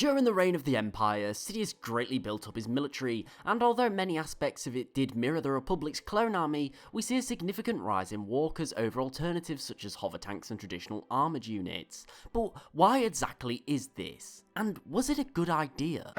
During the reign of the Empire, Sidious greatly built up his military, and although many aspects of it did mirror the Republic's clone army, we see a significant rise in walkers over alternatives such as hover tanks and traditional armoured units. But why exactly is this? And was it a good idea?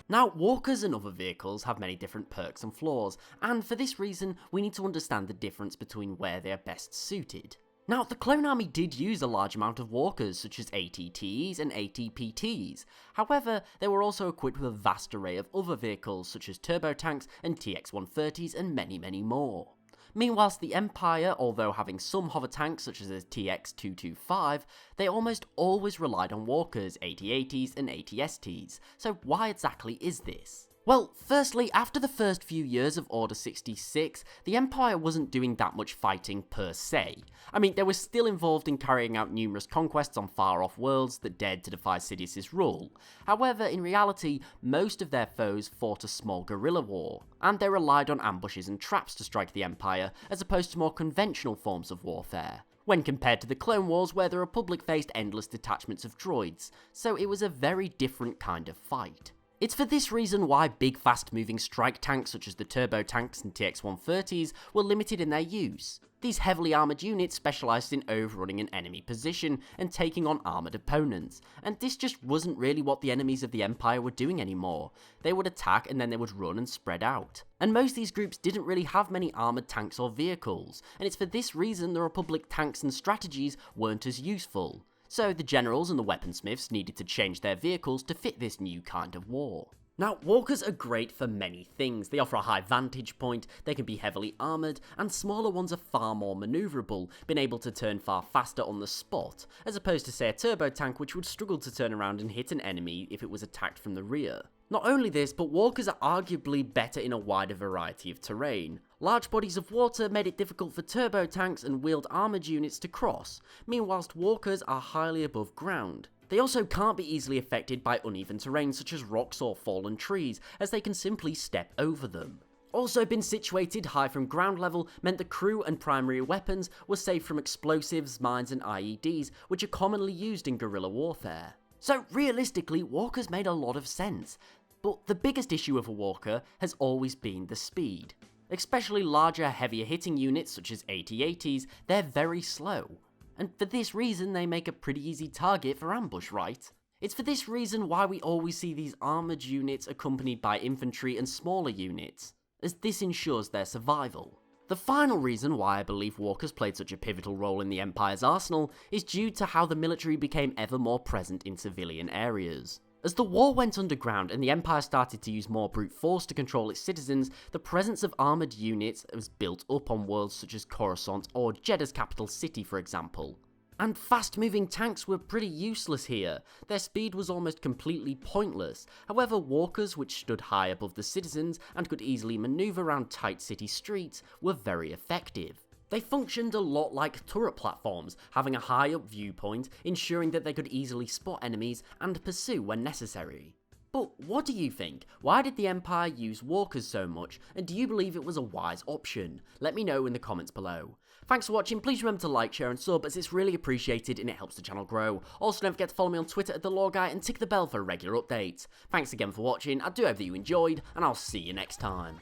Now, walkers and other vehicles have many different perks and flaws, and for this reason, we need to understand the difference between where they are best suited. Now, the clone army did use a large amount of walkers, such as ATTs and ATPTs. However, they were also equipped with a vast array of other vehicles, such as turbo tanks and TX-130s and many more. Meanwhile, the Empire, although having some hover tanks such as the TX-225, they almost always relied on walkers, AT-ATs and AT-STs. So why exactly is this? Well, firstly, after the first few years of Order 66, the Empire wasn't doing that much fighting per se. I mean, they were still involved in carrying out numerous conquests on far-off worlds that dared to defy Sidious's rule. However, in reality, most of their foes fought a small guerrilla war, and they relied on ambushes and traps to strike the Empire, as opposed to more conventional forms of warfare, when compared to the Clone Wars where the Republic faced endless detachments of droids, so it was a very different kind of fight. It's for this reason why big fast-moving strike tanks such as the turbo tanks and TX-130s were limited in their use. These heavily armoured units specialised in overrunning an enemy position and taking on armoured opponents, and this just wasn't really what the enemies of the Empire were doing anymore. They would attack and then they would run and spread out. And most of these groups didn't really have many armoured tanks or vehicles, and it's for this reason the Republic tanks and strategies weren't as useful. So the generals and the weaponsmiths needed to change their vehicles to fit this new kind of war. Now, walkers are great for many things. They offer a high vantage point, they can be heavily armoured, and smaller ones are far more manoeuvrable, being able to turn far faster on the spot, as opposed to say a turbo tank which would struggle to turn around and hit an enemy if it was attacked from the rear. Not only this, but walkers are arguably better in a wider variety of terrain. Large bodies of water made it difficult for turbo tanks and wheeled armoured units to cross, meanwhile walkers are highly above ground. They also can't be easily affected by uneven terrain such as rocks or fallen trees, as they can simply step over them. Also, being situated high from ground level meant the crew and primary weapons were safe from explosives, mines and IEDs, which are commonly used in guerrilla warfare. So realistically, walkers made a lot of sense, but the biggest issue of a walker has always been the speed. Especially larger, heavier hitting units such as AT-ATs, they're very slow. And for this reason, they make a pretty easy target for ambush, right? It's for this reason why we always see these armoured units accompanied by infantry and smaller units, as this ensures their survival. The final reason why I believe walkers played such a pivotal role in the Empire's arsenal is due to how the military became ever more present in civilian areas. As the war went underground and the Empire started to use more brute force to control its citizens, the presence of armoured units was built up on worlds such as Coruscant or Jeddah's capital city, for example. And fast-moving tanks were pretty useless here. Their speed was almost completely pointless. However, walkers, which stood high above the citizens and could easily manoeuvre around tight city streets, were very effective. They functioned a lot like turret platforms, having a high up viewpoint, ensuring that they could easily spot enemies and pursue when necessary. But what do you think? Why did the Empire use walkers so much, and do you believe it was a wise option? Let me know in the comments below. Thanks for watching, please remember to like, share and sub as it's really appreciated and it helps the channel grow. Also don't forget to follow me on Twitter @TheLoreGuy and tick the bell for regular updates. Thanks again for watching, I do hope that you enjoyed, and I'll see you next time.